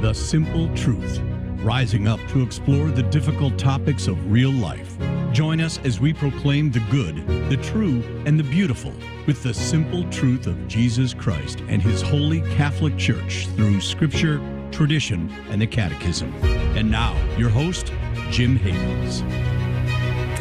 The Simple Truth, rising up to explore the difficult topics of real life. Join us as we proclaim the good, the true, and the beautiful with the simple truth of Jesus Christ and His Holy Catholic Church through Scripture, tradition, and the Catechism. And now, your host, Jim Havens.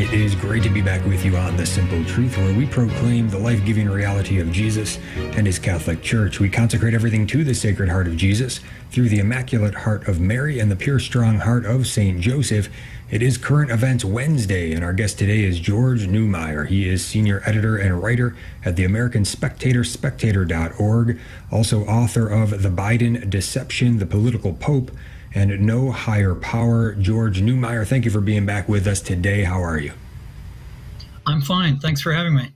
It is great to be back with you on The Simple Truth, where we proclaim the life-giving reality of Jesus and His Catholic Church. We consecrate everything to the Sacred Heart of Jesus through the Immaculate Heart of Mary and the pure, strong heart of Saint Joseph. It is Current Events Wednesday, and our guest today is George Neumayr. He is senior editor and writer at the American Spectator, Spectator.org, also author of The Biden Deception, The Political Pope, and No Higher Power. George Neumayr, thank you for being back with us today. How are you? I'm fine. Thanks for having me.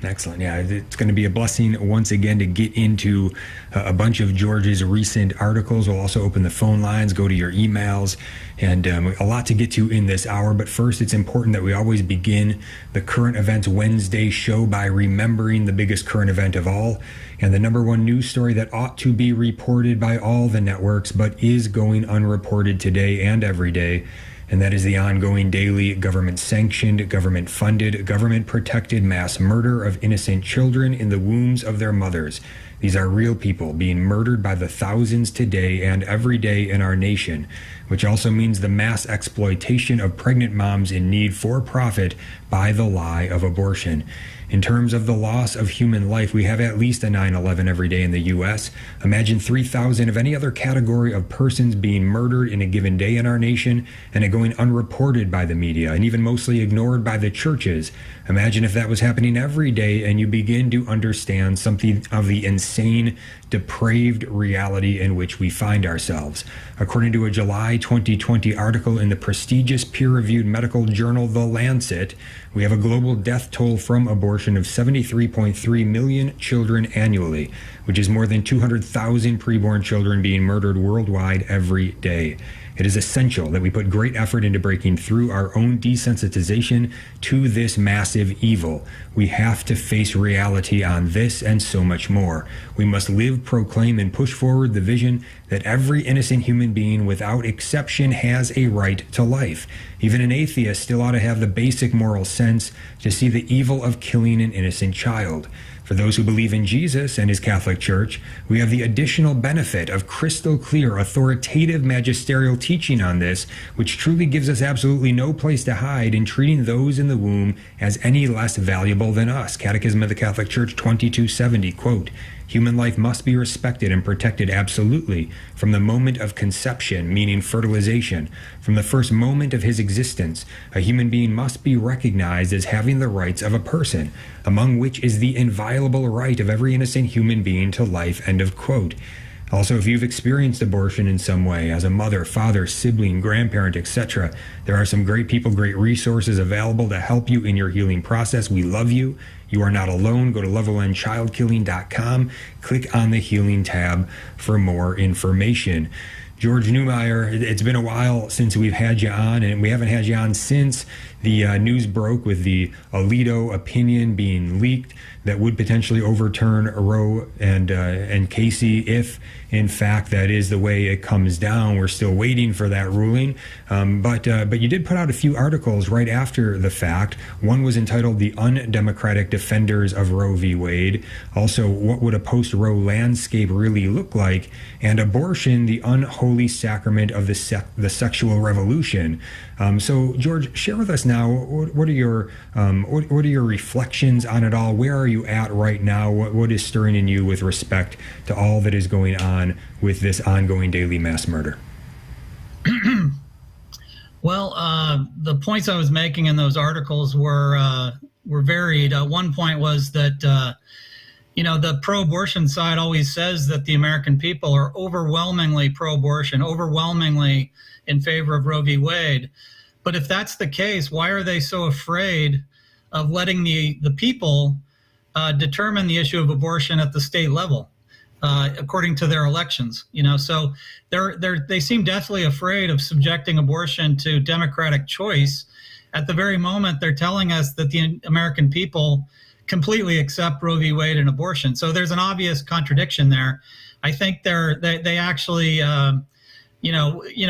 Excellent. Yeah, it's going to be a blessing once again to get into a bunch of George's recent articles. We'll also open the phone lines, go to your emails, and a lot to get to in this hour. But first, it's important that we always begin the Current Events Wednesday show by remembering the biggest current event of all, and the number one news story that ought to be reported by all the networks, but is going unreported today and every day. And that is the ongoing daily government-sanctioned, government-funded, government-protected mass murder of innocent children in the wombs of their mothers. These are real people being murdered by the thousands today and every day in our nation, which also means the mass exploitation of pregnant moms in need for profit by the lie of abortion. In terms of the loss of human life, we have at least a 9/11 every day in the U.S. Imagine 3,000 of any other category of persons being murdered in a given day in our nation, and it going unreported by the media and even mostly ignored by the churches. Imagine if that was happening every day, and you begin to understand something of the insane, depraved reality in which we find ourselves. According to a July 2020 article in the prestigious peer-reviewed medical journal The Lancet, we have a global death toll from abortion of 73.3 million children annually, which is more than 200,000 preborn children being murdered worldwide every day. It is essential that we put great effort into breaking through our own desensitization to this massive evil. We have to face reality on this and so much more. We must live, proclaim, and push forward the vision that every innocent human being, without exception, has a right to life. Even an atheist still ought to have the basic moral sense to see the evil of killing an innocent child. For those who believe in Jesus and His Catholic Church, we have the additional benefit of crystal clear, authoritative magisterial teaching on this, which truly gives us absolutely no place to hide in treating those in the womb as any less valuable than us. Catechism of the Catholic Church 2270, quote, "Human life must be respected and protected absolutely from the moment of conception, meaning fertilization. From the first moment of his existence, a human being must be recognized as having the rights of a person, among which is the inviolable right of every innocent human being to life," end of quote. Also, if you've experienced abortion in some way, as a mother, father, sibling, grandparent, etc., there are some great people, great resources available to help you in your healing process. We love you. You are not alone. Go to levelendchildkilling.com. Click on the Healing tab for more information. George Neumayr, it's been a while since we've had you on, and we haven't had you on since the news broke with the Alito opinion being leaked that would potentially overturn Roe and Casey if, in fact, that is the way it comes down. We're still waiting for that ruling. But you did put out a few articles right after the fact. One was entitled "The Undemocratic Defenders of Roe v. Wade." Also, "What Would a Post-Roe Landscape Really Look Like?" and "Abortion, the Unholy Sacrament of the Sexual Revolution." So, George, share with us now, what are your reflections on it all? Where are you at right now? What is stirring in you with respect to all that is going on with this ongoing daily mass murder? Well, the points I was making in those articles were varied. One point was that the pro-abortion side always says that the American people are overwhelmingly pro-abortion, overwhelmingly in favor of Roe v. Wade. But if that's the case, why are they so afraid of letting the people determine the issue of abortion at the state level, according to their elections? So they seem deathly afraid of subjecting abortion to democratic choice. At the very moment, they're telling us that the American people completely accept Roe v. Wade and abortion. So there's an obvious contradiction there. I think they actually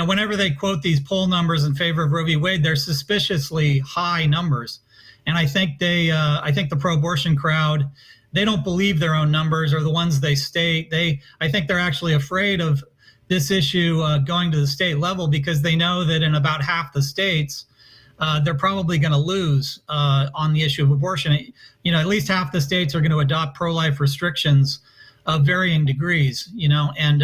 whenever they quote these poll numbers in favor of Roe v. Wade, they're suspiciously high numbers. And I think I think the pro-abortion crowd, they don't believe their own numbers or the ones they state. I think they're actually afraid of this issue going to the state level because they know that in about half the states, they're probably going to lose on the issue of abortion. At least half the states are going to adopt pro-life restrictions of varying degrees, and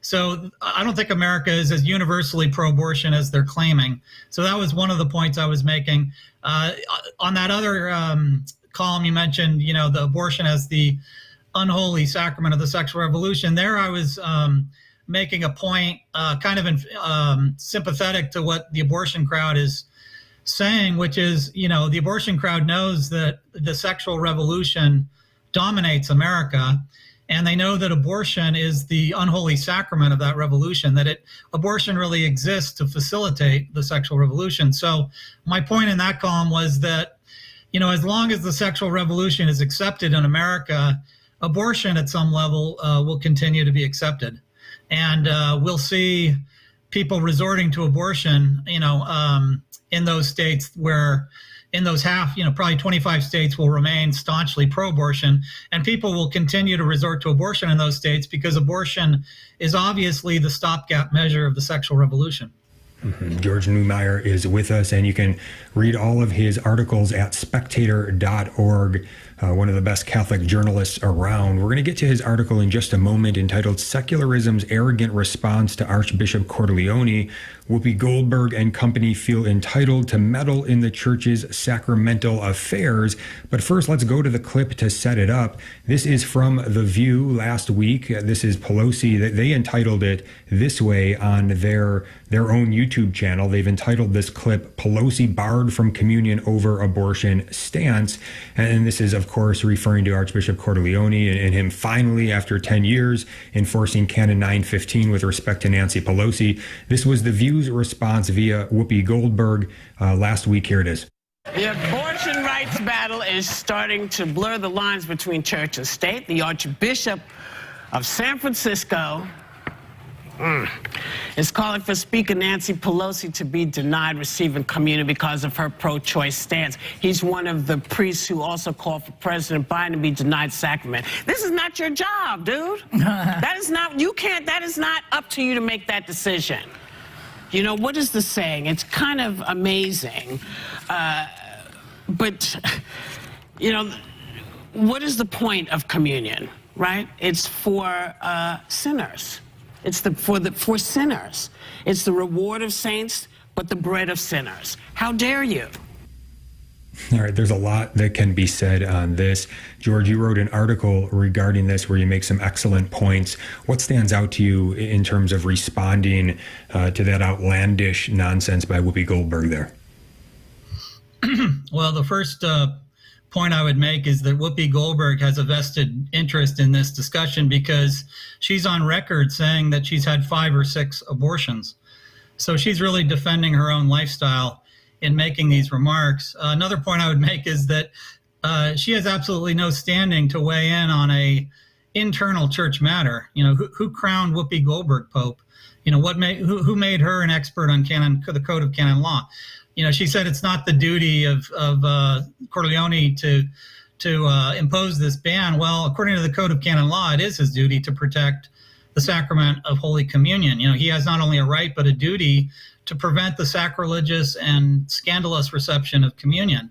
so I don't think America is as universally pro-abortion as they're claiming. So that was one of the points I was making. On that other column you mentioned, the abortion as the unholy sacrament of the sexual revolution. There I was making a point kind of sympathetic to what the abortion crowd is saying, which is, the abortion crowd knows that the sexual revolution dominates America. And they know that abortion is the unholy sacrament of that revolution, that abortion really exists to facilitate the sexual revolution. So my point in that column was that, as long as the sexual revolution is accepted in America, abortion at some level will continue to be accepted. And we'll see people resorting to abortion, in those states where in those probably 25 states will remain staunchly pro-abortion, and people will continue to resort to abortion in those states because abortion is obviously the stopgap measure of the sexual revolution. Mm-hmm. George Neumayr is with us, and you can read all of his articles at spectator.org, one of the best Catholic journalists around. We're going to get to his article in just a moment entitled Secularism's Arrogant Response to Archbishop Cordileone. Whoopi Goldberg and company feel entitled to meddle in the church's sacramental affairs. But first, let's go to the clip to set it up. This is from The View last week. This is Pelosi. They entitled it this way on their own YouTube channel. They've entitled this clip, Pelosi Barred from Communion Over Abortion Stance. And this is, of course, referring to Archbishop Cordileone and him finally, after 10 years, enforcing Canon 915 with respect to Nancy Pelosi. This was The View's response via Whoopi Goldberg last week. Here it is. The abortion rights battle is starting to blur the lines between church and state. The Archbishop of San Francisco is calling for Speaker Nancy Pelosi to be denied receiving communion because of her pro-choice stance. He's one of the priests who also called for President Biden to be denied sacrament. This is not your job, dude. That is not up to you to make that decision. What is the saying? It's kind of amazing. But what is the point of communion, right? It's for sinners. It's for sinners. It's the reward of saints, but the bread of sinners. How dare you? All right, there's a lot that can be said on this. George, you wrote an article regarding this where you make some excellent points. What stands out to you in terms of responding to that outlandish nonsense by Whoopi Goldberg there? Well, the first point I would make is that Whoopi Goldberg has a vested interest in this discussion because she's on record saying that she's had 5 or 6 abortions. So she's really defending her own lifestyle in making these remarks. Another point I would make is that she has absolutely no standing to weigh in on a internal church matter. Who crowned Whoopi Goldberg Pope? Who made her an expert on the Code of Canon Law? She said it's not the duty of Cordileone to impose this ban. Well, according to the Code of Canon Law, it is his duty to protect the sacrament of Holy Communion. He has not only a right but a duty to prevent the sacrilegious and scandalous reception of communion.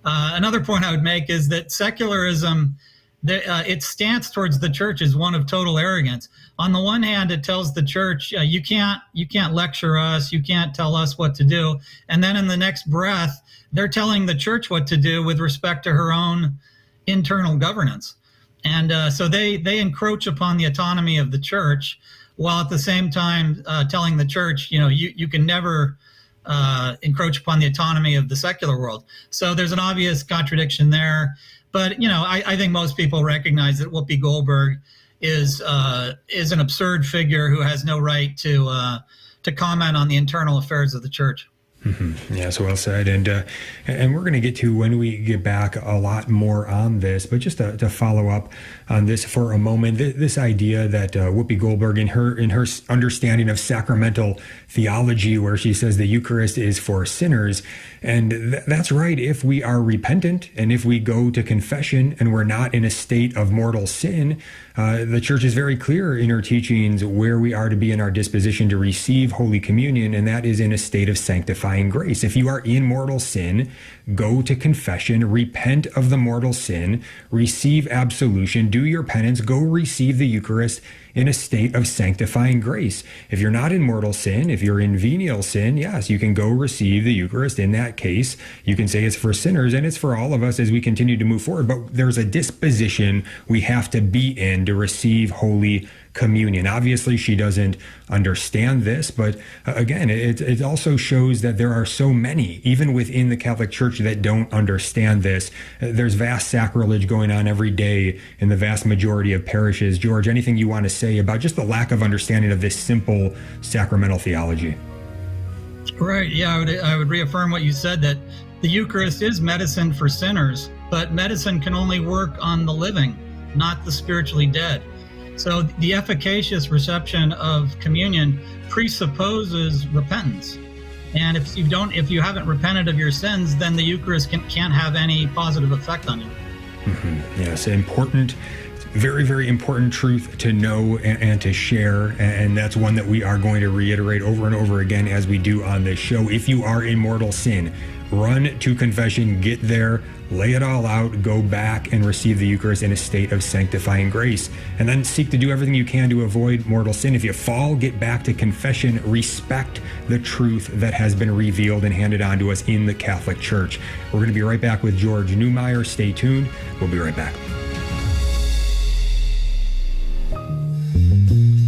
Another point I would make is that secularism, its stance towards the church is one of total arrogance. On the one hand, it tells the church, you can't lecture us, you can't tell us what to do. And then in the next breath, they're telling the church what to do with respect to her own internal governance. And so they encroach upon the autonomy of the church, while at the same time telling the church, you can never encroach upon the autonomy of the secular world. So there's an obvious contradiction there. But, I think most people recognize that Whoopi Goldberg is an absurd figure who has no right to comment on the internal affairs of the church. Mm-hmm. Yeah, so well said. And we're going to get to, when we get back, a lot more on this. But just to follow up on this for a moment, this idea that Whoopi Goldberg, in her understanding of sacramental theology, where she says the Eucharist is for sinners, and that's right. If we are repentant and if we go to confession and we're not in a state of mortal sin, the church is very clear in her teachings where we are to be in our disposition to receive Holy Communion, and that is in a state of sanctifying grace. If you are in mortal sin, go to confession, repent of the mortal sin, receive absolution, do your penance, go receive the Eucharist in a state of sanctifying grace. If you're not in mortal sin, if you're in venial sin, yes, you can go receive the Eucharist. In that case, you can say it's for sinners, and it's for all of us as we continue to move forward. But there's a disposition we have to be in to receive Holy Communion. Obviously, she doesn't understand this, but again, it also shows that there are so many, even within the Catholic Church, that don't understand this. There's vast sacrilege going on every day in the vast majority of parishes. George, anything you want to say about just the lack of understanding of this simple sacramental theology? Right. Yeah, I would reaffirm what you said, that the Eucharist is medicine for sinners, but medicine can only work on the living, not the spiritually dead. So the efficacious reception of communion presupposes repentance. And if you haven't repented of your sins, then the Eucharist can't have any positive effect on you. Mm-hmm. Yes, important, very, very important truth to know and to share. And that's one that we are going to reiterate over and over again as we do on this show. If you are in mortal sin, run to confession, get there, lay it all out, go back and receive the Eucharist in a state of sanctifying grace, and then seek to do everything you can to avoid mortal sin. If you fall, get back to confession, respect the truth that has been revealed and handed on to us in the Catholic Church. We're going to be right back with George Neumayr. Stay tuned. We'll be right back.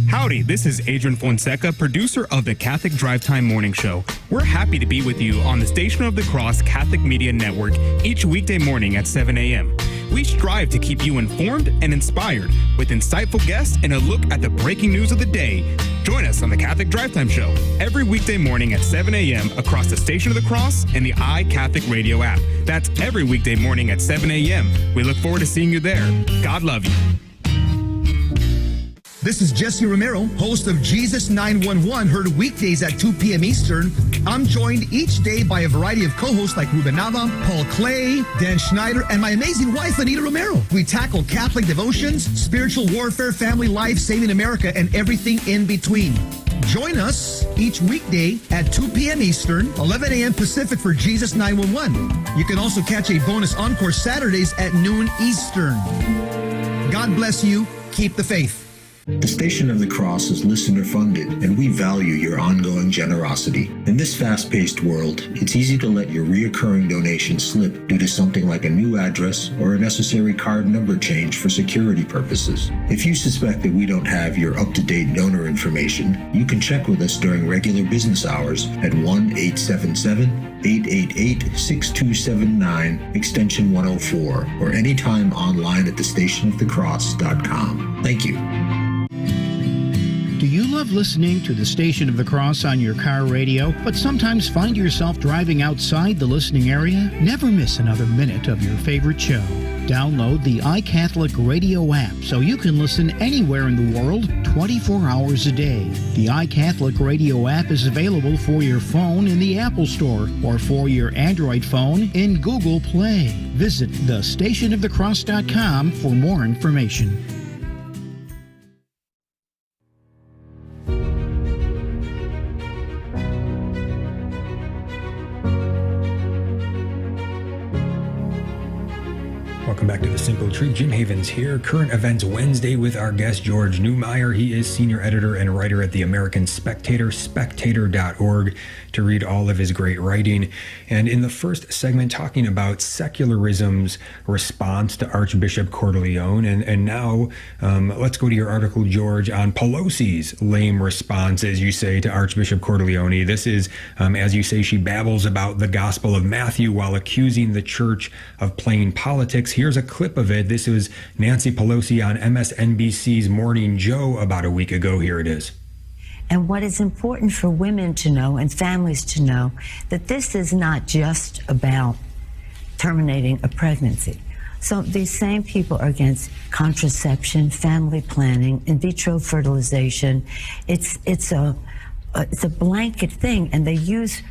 Howdy, this is Adrian Fonseca, producer of the Catholic Drive Time Morning Show. We're happy to be with you on the Station of the Cross Catholic Media Network each weekday morning at 7 a.m. We strive to keep you informed and inspired with insightful guests and a look at the breaking news of the day. Join us on the Catholic Drive Time Show every weekday morning at 7 a.m. across the Station of the Cross and the iCatholic Radio app. That's every weekday morning at 7 a.m. We look forward to seeing you there. God love you. This is Jesse Romero, host of Jesus 911, heard weekdays at 2 p.m. Eastern. I'm joined each day by a variety of co-hosts like Ruben Nava, Paul Clay, Dan Schneider, and my amazing wife, Anita Romero. We tackle Catholic devotions, spiritual warfare, family life, saving America, and everything in between. Join us each weekday at 2 p.m. Eastern, 11 a.m. Pacific for Jesus 911. You can also catch a bonus encore Saturdays at noon Eastern. God bless you. Keep the faith. The Station of the Cross is listener-funded, and we value your ongoing generosity. In this fast-paced world, it's easy to let your reoccurring donation slip due to something like a new address or a necessary card number change for security purposes. If you suspect that we don't have your up-to-date donor information, you can check with us during regular business hours at 1-877-888-6279, extension 104, or anytime online at thestationofthecross.com. Thank you. Do you love listening to the Station of the Cross on your car radio, but sometimes find yourself driving outside the listening area? Never miss another minute of your favorite show. Download the iCatholic Radio app so you can listen anywhere in the world 24 hours a day. The iCatholic Radio app is available for your phone in the Apple Store or for your Android phone in Google Play. Visit thestationofthecross.com for more information. Welcome back to The Simple Truth. Jim Havens here. Current Events Wednesday with our guest, George Neumayr. He is senior editor and writer at the American Spectator, spectator.org, to read all of his great writing. And in the first segment, talking about secularism's response to Archbishop Cordileone. And now let's go to your article, George, on Pelosi's lame response, as you say, to Archbishop Cordileone. This is, as you say, she babbles about the Gospel of Matthew while accusing the church of playing politics. Here's a clip of it. This was Nancy Pelosi on MSNBC's Morning Joe about a week ago. Here it is. And what is important for women to know and families to know, that this is not just about terminating a pregnancy. So these same people are against contraception, family planning, in vitro fertilization. It's a blanket thing, and they use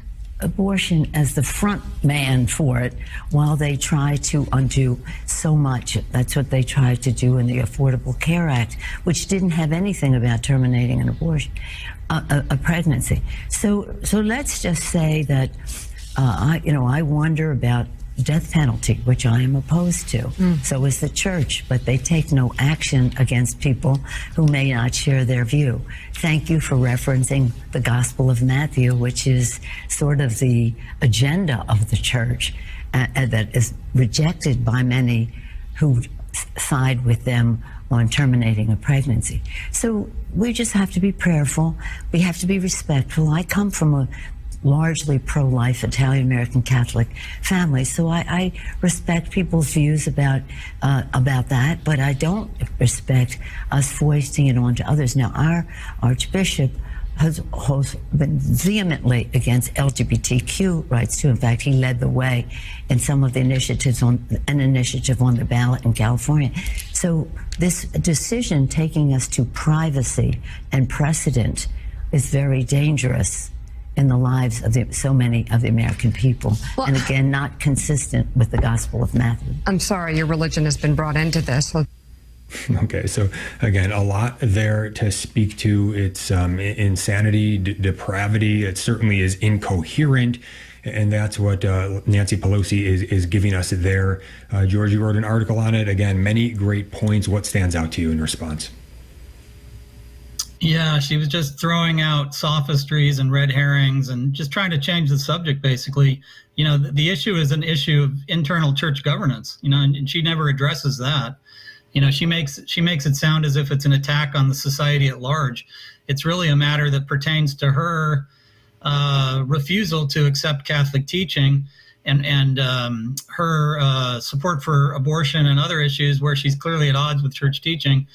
abortion as the front man for it while they try to undo so much. That's what they tried to do in the Affordable Care Act, which didn't have anything about terminating an abortion, a pregnancy. So let's just say that I wonder about death penalty, which I am opposed to. So is the church, but they take no action against people who may not share their view. Thank you for referencing the Gospel of Matthew, which is sort of the agenda of the church that is rejected by many who side with them on terminating a pregnancy. So we just have to be prayerful. We have to be respectful. I come from a largely pro-life Italian-American Catholic family, so I respect people's views about that, but I don't respect us foisting it onto others. Now, our Archbishop has been vehemently against LGBTQ rights too. In fact, he led the way in some of the initiatives on the ballot in California. So this decision taking us to privacy and precedent is very dangerous in the lives of so many of the American people. Well, and again, not consistent with the Gospel of Matthew. I'm sorry, your religion has been brought into this. Okay, so again, a lot there to speak to. It's insanity, depravity. It certainly is incoherent. And that's what Nancy Pelosi is giving us there. George, you wrote an article on it. Again, many great points. What stands out to you in response? Yeah, she was just throwing out sophistries and red herrings and just trying to change the subject, basically. You know, the issue is an issue of internal church governance, you know, and she never addresses that. You know, she makes it sound as if it's an attack on the society at large. It's really a matter that pertains to her refusal to accept Catholic teaching and her support for abortion and other issues where she's clearly at odds with church teaching.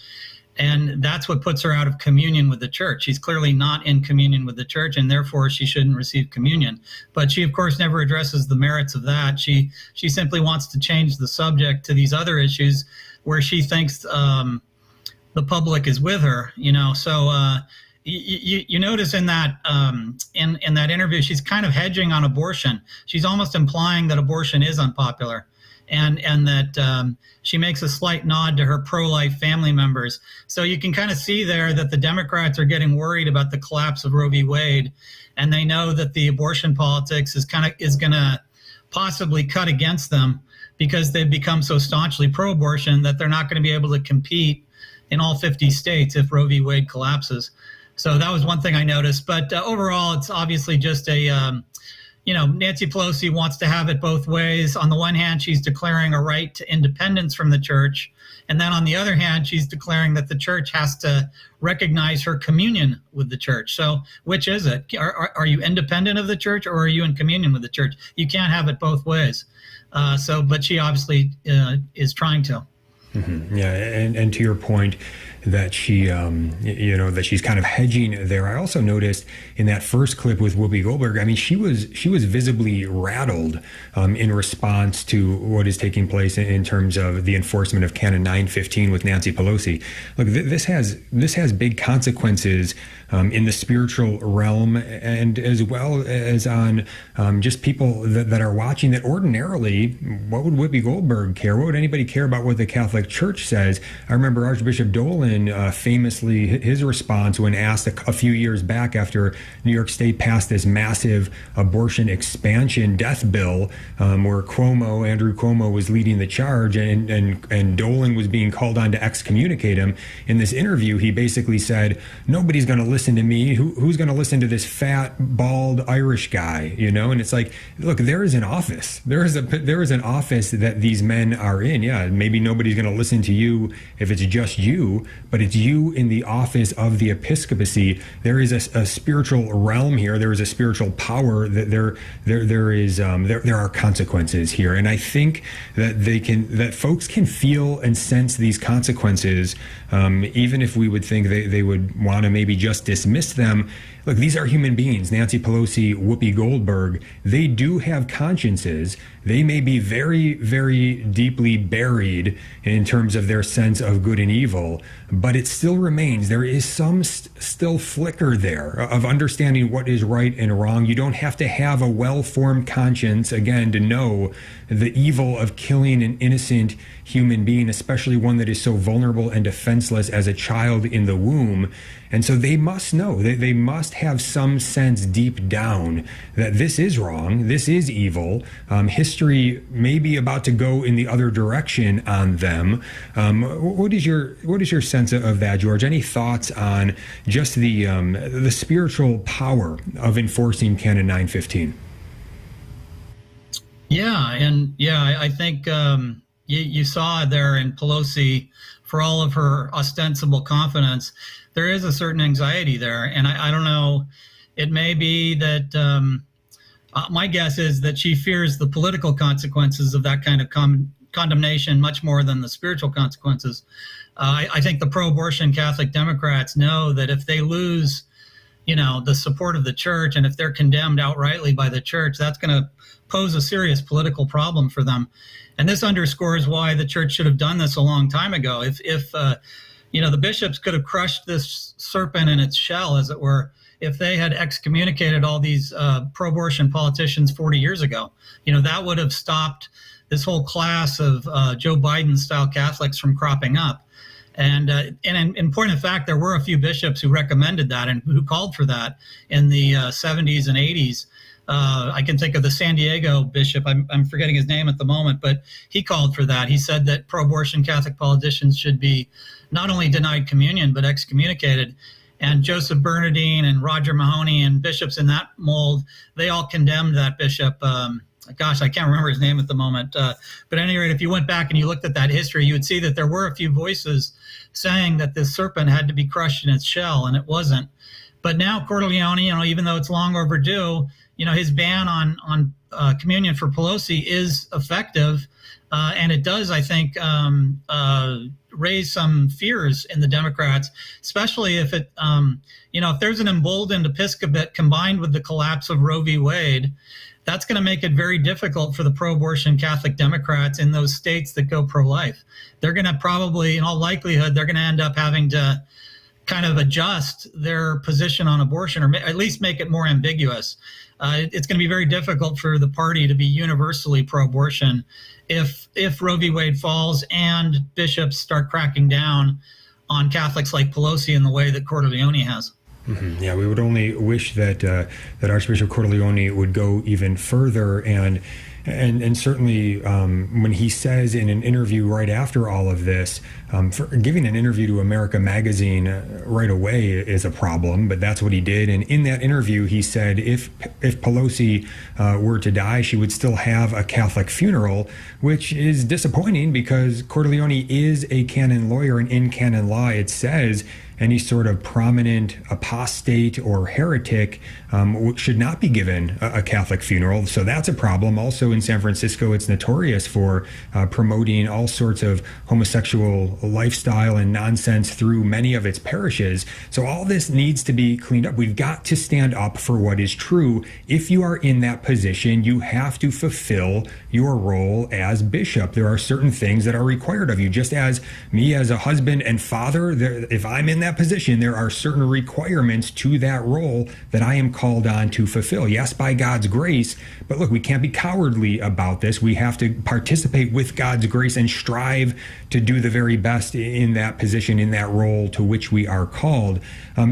And that's what puts her out of communion with the church. She's clearly not in communion with the church, and therefore she shouldn't receive communion. But she, of course, never addresses the merits of that. She simply wants to change the subject to these other issues where she thinks the public is with her. You know, so you notice in that in that interview, she's kind of hedging on abortion. She's almost implying that abortion is unpopular. And that she makes a slight nod to her pro-life family members. So you can kind of see there that the Democrats are getting worried about the collapse of Roe v. Wade, and they know that the abortion politics is going to possibly cut against them because they've become so staunchly pro-abortion that they're not going to be able to compete in all 50 states if Roe v. Wade collapses. So that was one thing I noticed. But overall, it's obviously just Nancy Pelosi wants to have it both ways. On the one hand, she's declaring a right to independence from the church. And then on the other hand, she's declaring that the church has to recognize her communion with the church. So which is it? Are you independent of the church or are you in communion with the church? You can't have it both ways. But she obviously is trying to. Mm-hmm. Yeah, and to your point that she, that she's kind of hedging there. I also noticed in that first clip with Whoopi Goldberg, I mean, she was visibly rattled in response to what is taking place in terms of the enforcement of Canon 915 with Nancy Pelosi. Look, this has big consequences in the spiritual realm, and as well as on just people that are watching. That ordinarily, what would Whoopi Goldberg care? What would anybody care about what the Catholic Church says? I remember Archbishop Dolan famously, his response when asked a few years back after New York State passed this massive abortion expansion death bill, where Andrew Cuomo was leading the charge, and Dolan was being called on to excommunicate him. In this interview, he basically said, "Nobody's going to listen to me. Who's going to listen to this fat, bald Irish guy?" You know, and it's like, look, there is an office. There is an office that these men are in. Yeah, maybe nobody's going to to listen to you if it's just you, but it's you in the office of the episcopacy. There is a spiritual realm here. There is a spiritual power. That there are consequences here, and I think that folks can feel and sense these consequences, even if we would think they would want to maybe just dismiss them. Look, these are human beings. Nancy Pelosi, Whoopi Goldberg, they do have consciences. They may be very, very deeply buried in terms of their sense of good and evil, but it still remains. There is some still flicker there of understanding what is right and wrong. You don't have to have a well-formed conscience, again, to know the evil of killing an innocent human being, especially one that is so vulnerable and defenseless as a child in the womb. And so they must know, they must have some sense deep down that this is wrong, this is evil. History may be about to go in the other direction on them. What is your sense of that, George? Any thoughts on just the spiritual power of enforcing Canon 915? I think you saw there in Pelosi, for all of her ostensible confidence, there is a certain anxiety there. And I don't know, it may be that my guess is that she fears the political consequences of that kind of condemnation much more than the spiritual consequences. I think the pro-abortion Catholic Democrats know that if they lose, the support of the church, and if they're condemned outrightly by the church, that's going to pose a serious political problem for them. And this underscores why the church should have done this a long time ago. If the bishops could have crushed this serpent in its shell, as it were, if they had excommunicated all these pro-abortion politicians 40 years ago, that would have stopped this whole class of Joe Biden-style Catholics from cropping up. And in point of fact, there were a few bishops who recommended that and who called for that in the 70s and 80s. I can think of the San Diego bishop. I'm forgetting his name at the moment, but he called for that. He said that pro-abortion Catholic politicians should be not only denied communion, but excommunicated. And Joseph Bernardine and Roger Mahoney and bishops in that mold, they all condemned that bishop. I can't remember his name at the moment. But at any rate, if you went back and you looked at that history, you would see that there were a few voices saying that this serpent had to be crushed in its shell, and it wasn't. But now Cordileone, even though it's long overdue, his ban on communion for Pelosi is effective, and it does, I think, raise some fears in the Democrats, especially if it, if there's an emboldened episcopate combined with the collapse of Roe v. Wade. That's going to make it very difficult for the pro-abortion Catholic Democrats in those states that go pro-life. They're going to probably, in all likelihood, they're going to end up having to kind of adjust their position on abortion, or at least make it more ambiguous. It's going to be very difficult for the party to be universally pro-abortion if Roe v. Wade falls and bishops start cracking down on Catholics like Pelosi in the way that Cordileone has. Mm-hmm. Yeah, we would only wish that Archbishop Cordileone would go even further, and certainly when he says in an interview right after all of this, for giving an interview to America Magazine right away is a problem, but that's what he did. And in that interview, he said if Pelosi were to die, she would still have a Catholic funeral, which is disappointing because Cordileone is a canon lawyer, and in canon law it says any sort of prominent apostate or heretic should not be given a Catholic funeral. So that's a problem. Also in San Francisco, it's notorious for promoting all sorts of homosexual lifestyle and nonsense through many of its parishes. So all this needs to be cleaned up. We've got to stand up for what is true. If you are in that position, you have to fulfill your role as bishop. There are certain things that are required of you. Just as me as a husband and father, if I'm in that position, there are certain requirements to that role that I am called on to fulfill. Yes, by God's grace, but look, we can't be cowardly about this. We have to participate with God's grace and strive to do the very best best in that position, in that role to which we are called.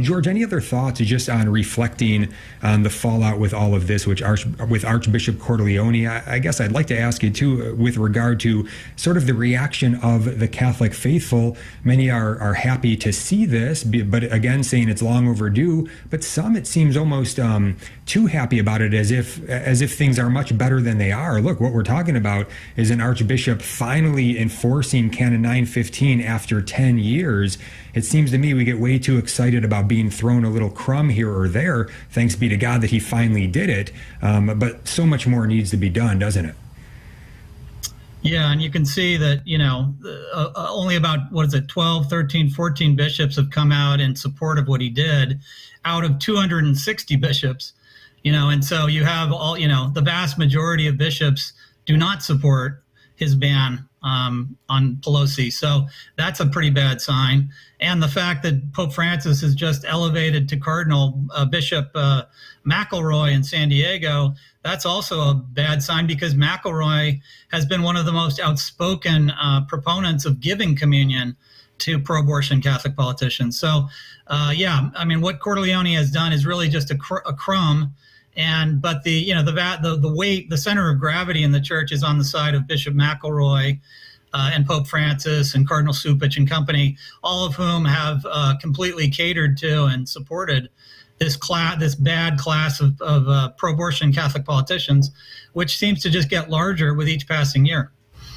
George, any other thoughts just on reflecting on the fallout with all of this, with Archbishop Cordileone? I guess I'd like to ask you, too, with regard to sort of the reaction of the Catholic faithful. Many are happy to see this, but again, saying it's long overdue. But some, it seems almost too happy about it, as if things are much better than they are. Look, what we're talking about is an archbishop finally enforcing Canon 915 after 10 years. It seems to me we get way too excited about being thrown a little crumb here or there. Thanks be to God that he finally did it. But so much more needs to be done, doesn't it? Yeah, and you can see that, only about, 12, 13, 14 bishops have come out in support of what he did out of 260 bishops, and so you have all, the vast majority of bishops do not support his ban on Pelosi. So that's a pretty bad sign. And the fact that Pope Francis has just elevated to Cardinal Bishop McElroy in San Diego, that's also a bad sign, because McElroy has been one of the most outspoken proponents of giving communion to pro-abortion Catholic politicians. So, what Cordileone has done is really just a crumb. But the weight, the center of gravity in the church is on the side of Bishop McElroy and Pope Francis and Cardinal Supich and company, all of whom have completely catered to and supported this bad class of pro-abortion Catholic politicians, which seems to just get larger with each passing year.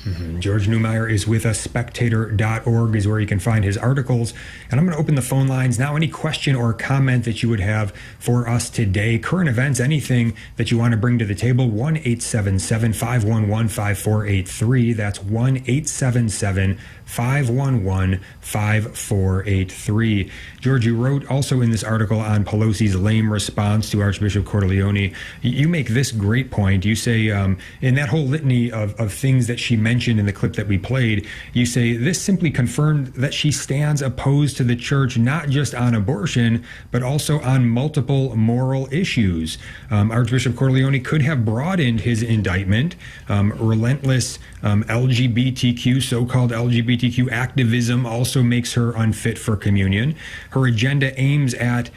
Mm-hmm. George Neumayr is with us. Spectator.org is where you can find his articles. And I'm going to open the phone lines now. Any question or comment that you would have for us today, current events, anything that you want to bring to the table, 1-877-511-5483. That's 1-877-511-5483. George, you wrote also in this article on Pelosi's lame response to Archbishop Cordileone. You make this great point. You say, in that whole litany of things that she mentioned in the clip that we played, you say this simply confirmed that she stands opposed to the church, not just on abortion, but also on multiple moral issues. Archbishop Cordileone could have broadened his indictment. Relentless LGBTQ, so-called LGBTQ activism also makes her unfit for communion. Her agenda aims at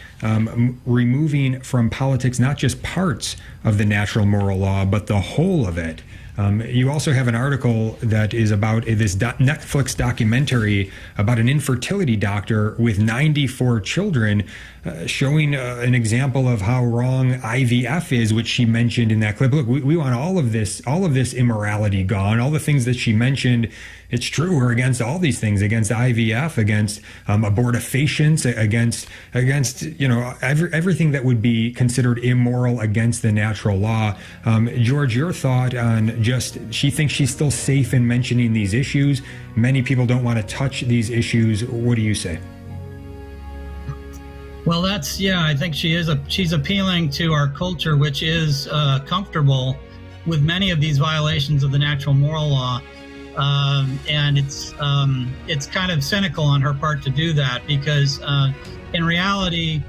removing from politics not just parts of the natural moral law, but the whole of it. You also have an article that is about this Netflix documentary about an infertility doctor with 94 children, showing an example of how wrong IVF is, which she mentioned in that clip. Look, we want all of this immorality gone. All the things that she mentioned, it's true, we're against all these things, against IVF, against abortifacients, against everything that would be considered immoral against the natural law. George, your thought on she thinks she's still safe in mentioning these issues. Many people don't want to touch these issues. What do you say? Well, I think she's appealing to our culture, which is comfortable with many of these violations of the natural moral law. And it's kind of cynical on her part to do that, because in reality,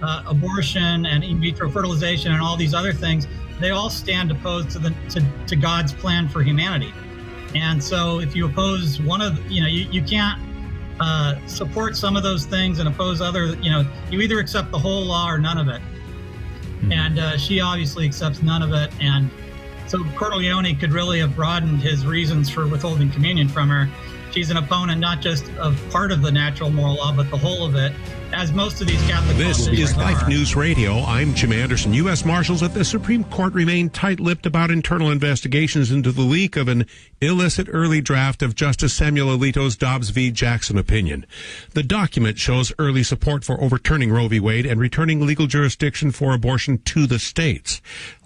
abortion and in vitro fertilization and all these other things, they all stand opposed to God's plan for humanity. And so if you oppose one of, you can't support some of those things and oppose other, you either accept the whole law or none of it. And she obviously accepts none of it. And so Cordileone could really have broadened his reasons for withholding communion from her. She's an opponent not just of part of the natural moral law, but the whole of it, as most of these Catholic This is are. Life News Radio. I'm Jim Anderson. U.S. Marshals at the Supreme Court remain tight-lipped about internal investigations into the leak of an illicit early draft of Justice Samuel Alito's Dobbs v. Jackson opinion. The document shows early support for overturning Roe v. Wade and returning legal jurisdiction for abortion to the states.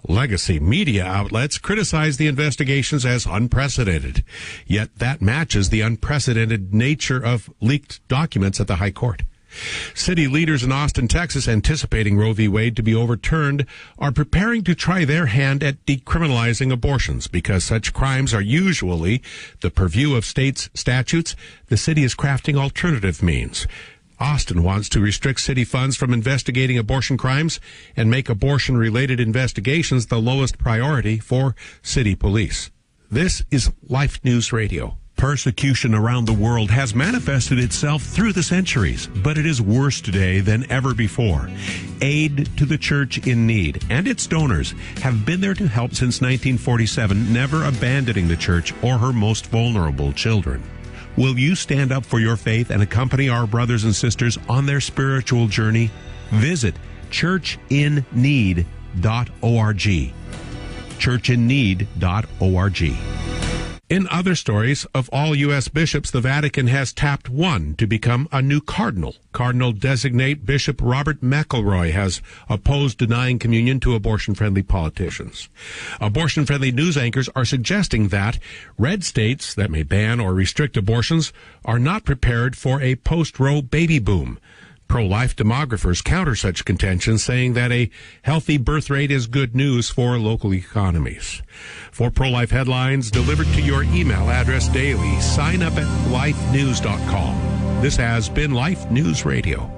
Legacy media outlets criticize the investigations as unprecedented. Yet that matches the unprecedented nature of leaked documents at the High Court. City leaders in Austin, Texas, anticipating Roe v. Wade to be overturned, are preparing to try their hand at decriminalizing abortions. Because such crimes are usually the purview of states' statutes, the city is crafting alternative means. Austin wants to restrict city funds from investigating abortion crimes and make abortion-related investigations the lowest priority for city police. This is Life News Radio. Persecution around the world has manifested itself through the centuries, but it is worse today than ever before. Aid to the Church in Need and its donors have been there to help since 1947, never abandoning the Church or her most vulnerable children. Will you stand up for your faith and accompany our brothers and sisters on their spiritual journey? Visit churchinneed.org. churchinneed.org. In other stories, of all U.S. bishops, the Vatican has tapped one to become a new cardinal. Cardinal-designate Bishop Robert McElroy has opposed denying communion to abortion-friendly politicians. Abortion-friendly news anchors are suggesting that red states that may ban or restrict abortions are not prepared for a post-Roe baby boom. Pro-life demographers counter such contention, saying that a healthy birth rate is good news for local economies. For pro-life headlines delivered to your email address daily, sign up at lifenews.com. This has been Life News Radio.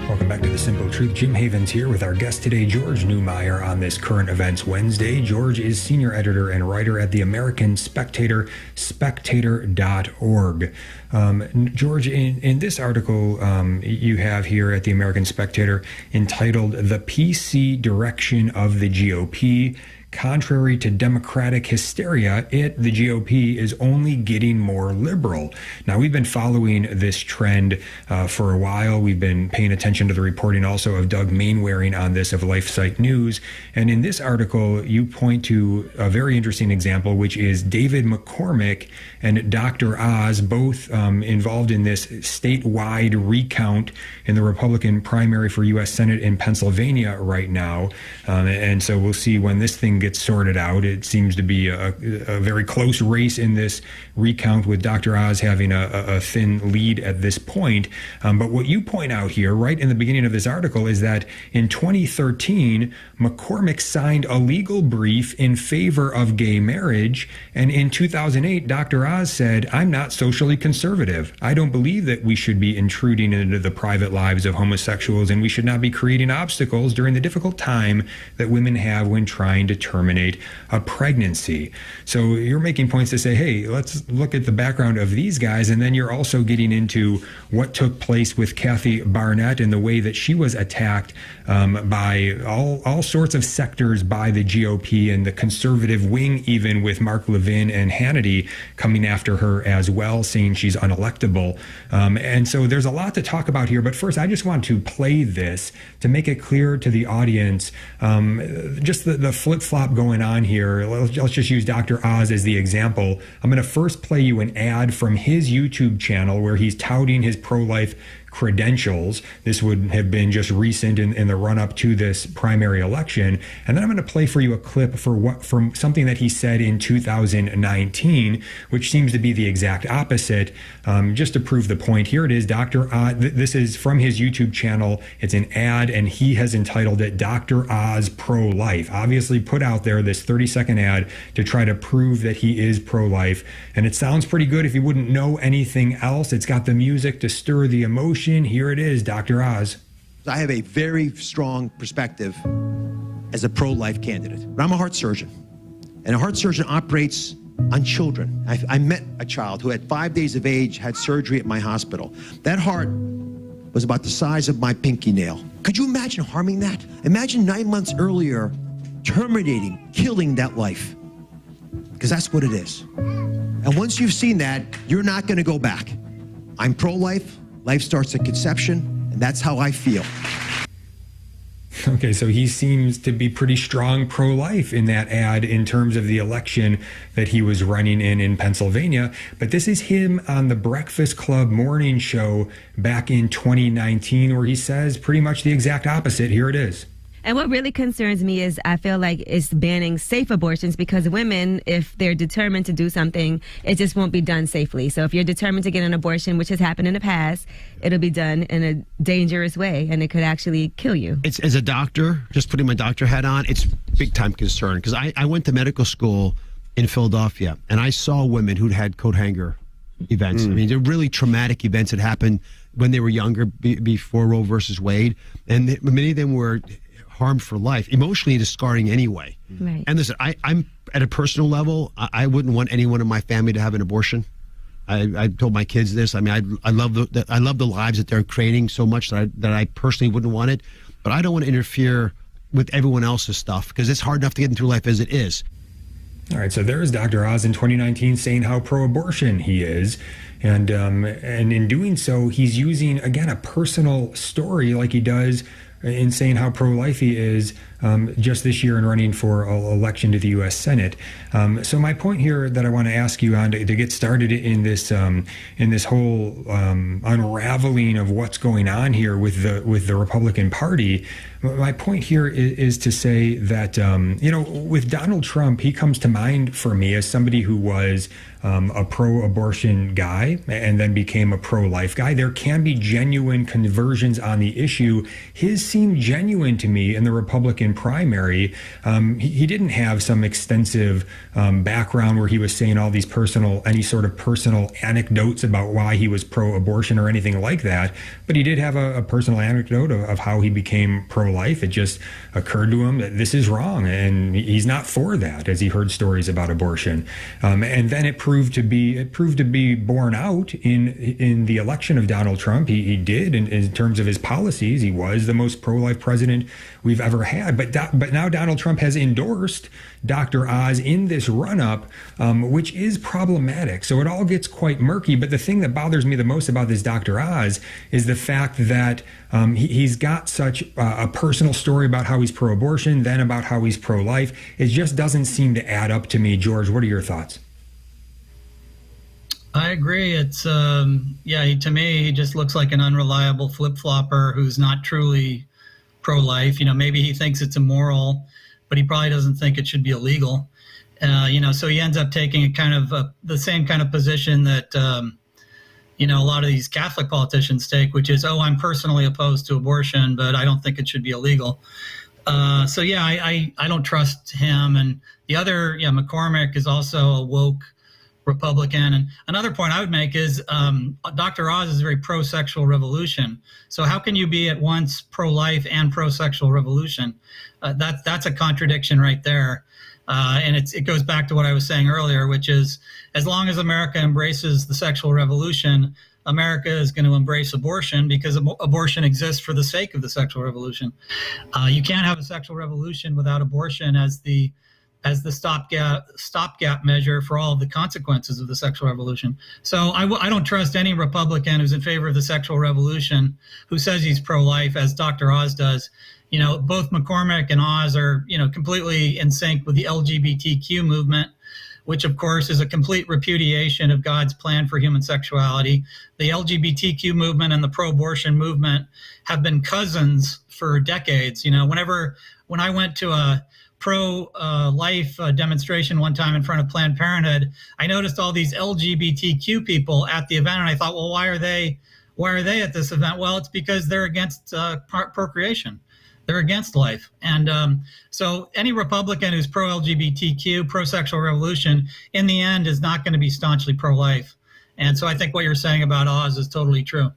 Welcome back to The Simple Truth. Jim Havens here with our guest today, George Neumayr, on this Current Events Wednesday. George is senior editor and writer at the American Spectator, spectator.org. George, in this article you have here at the American Spectator entitled "The PC Direction of the GOP," contrary to Democratic hysteria, the GOP is only getting more liberal. Now, we've been following this trend for a while. We've been paying attention to the reporting also of Doug Mainwaring on this of LifeSite News. And in this article, you point to a very interesting example, which is David McCormick and Dr. Oz, both involved in this statewide recount in the Republican primary for U.S. Senate in Pennsylvania right now. And so we'll see when this thing gets sorted out. It seems to be a very close race in this recount, with Dr. Oz having a thin lead at this point. But what you point out here, right in the beginning of this article, is that in 2013, McCormick signed a legal brief in favor of gay marriage. And in 2008, Dr. Oz said, "I'm not socially conservative. I don't believe that we should be intruding into the private lives of homosexuals, and we should not be creating obstacles during the difficult time that women have when trying to terminate a pregnancy." So you're making points to say, hey, let's look at the background of these guys, and then you're also getting into what took place with Kathy Barnett and the way that she was attacked by all sorts of sectors by the GOP and the conservative wing, even with Mark Levin and Hannity coming after her as well, saying she's unelectable. And so there's a lot to talk about here. But first, I just want to play this to make it clear to the audience just the flip-flop going on here. Let's just use Dr. Oz as the example. I'm going to first play you an ad from his YouTube channel where he's touting his pro-life credentials. This would have been just recent in the run-up to this primary election. And then I'm going to play for you a clip from something that he said in 2019, which seems to be the exact opposite, just to prove the point. Here it is, Dr. Oz. This is from his YouTube channel. It's an ad, and he has entitled it Dr. Oz Pro-Life. Obviously put out there this 30-second ad to try to prove that he is pro-life. And it sounds pretty good if you wouldn't know anything else. It's got the music to stir the emotion. Here it is, Dr. Oz. I have a very strong perspective as a pro-life candidate. But I'm a heart surgeon, and a heart surgeon operates on children. I met a child who at 5 days of age had surgery at my hospital. That heart was about the size of my pinky nail. Could you imagine harming that? Imagine 9 months earlier terminating, killing that life, because that's what it is. And once you've seen that, you're not going to go back. I'm pro-life. Life starts at conception, and that's how I feel. Okay, so he seems to be pretty strong pro-life in that ad in terms of the election that he was running in Pennsylvania. But this is him on the Breakfast Club morning show back in 2019, where he says pretty much the exact opposite. Here it is. And what really concerns me is I feel like it's banning safe abortions, because women, if they're determined to do something, it just won't be done safely. So if you're determined to get an abortion, which has happened in the past, it'll be done in a dangerous way, and it could actually kill you. It's, as a doctor, just putting my doctor hat on, it's big time concern, because I went to medical school in Philadelphia, and I saw women who'd had coat hanger events. I mean, they're really traumatic events that happened when they were younger, before Roe versus Wade, and many of them were harmed for life, emotionally discarding anyway. Right. And listen, I'm at a personal level, I wouldn't want anyone in my family to have an abortion. I told my kids this. I mean, I love the lives that they're creating so much that I personally wouldn't want it, but I don't want to interfere with everyone else's stuff because it's hard enough to get into life as it is. All right, so there is Dr. Oz in 2019 saying how pro-abortion he is, and in doing so, he's using, again, a personal story like he does in saying how pro-life he is just this year in running for election to the U.S. Senate. So my point here that I want to ask you on to get started in this whole unraveling of what's going on here with the Republican Party. My point here is to say that with Donald Trump, he comes to mind for me as somebody who was a pro-abortion guy and then became a pro-life guy. There can be genuine conversions on the issue. His seemed genuine to me in the Republican primary. He didn't have some extensive background where he was saying all these any sort of personal anecdotes about why he was pro-abortion or anything like that. But he did have a personal anecdote of how he became pro-life. It just occurred to him that this is wrong, and he's not for that, as he heard stories about abortion. And then it proved to be borne out in the election of Donald Trump. He did, in terms of his policies, he was the most pro-life president we've ever had. But now Donald Trump has endorsed Dr. Oz in this run-up, which is problematic. So it all gets quite murky. But the thing that bothers me the most about this Dr. Oz is the fact that he's got such a personal story about how he's pro-abortion, then about how he's pro-life. It just doesn't seem to add up to me. George, what are your thoughts? I agree. It's to me, he just looks like an unreliable flip-flopper who's not truly pro-life. Maybe he thinks it's immoral, but he probably doesn't think it should be illegal. So he ends up taking a kind of the same kind of position that a lot of these Catholic politicians take, which is, I'm personally opposed to abortion, but I don't think it should be illegal. I don't trust him. And the other, McCormick is also a woke Republican. And another point I would make is Dr. Oz is very pro-sexual revolution. So how can you be at once pro-life and pro-sexual revolution? That's a contradiction right there. And it goes back to what I was saying earlier, which is as long as America embraces the sexual revolution, America is going to embrace abortion because abortion exists for the sake of the sexual revolution. You can't have a sexual revolution without abortion as the stopgap measure for all of the consequences of the sexual revolution. So I don't trust any Republican who's in favor of the sexual revolution who says he's pro-life, as Dr. Oz does. Both McCormick and Oz are, completely in sync with the LGBTQ movement, which of course is a complete repudiation of God's plan for human sexuality. The LGBTQ movement and the pro-abortion movement have been cousins for decades. When I went to a pro-life demonstration one time in front of Planned Parenthood, I noticed all these LGBTQ people at the event, and I thought, well, why are they at this event? Well, it's because they're against procreation. They're against life. And so any Republican who's pro-LGBTQ, pro-sexual revolution, in the end is not going to be staunchly pro-life. And so I think what you're saying about Oz is totally true.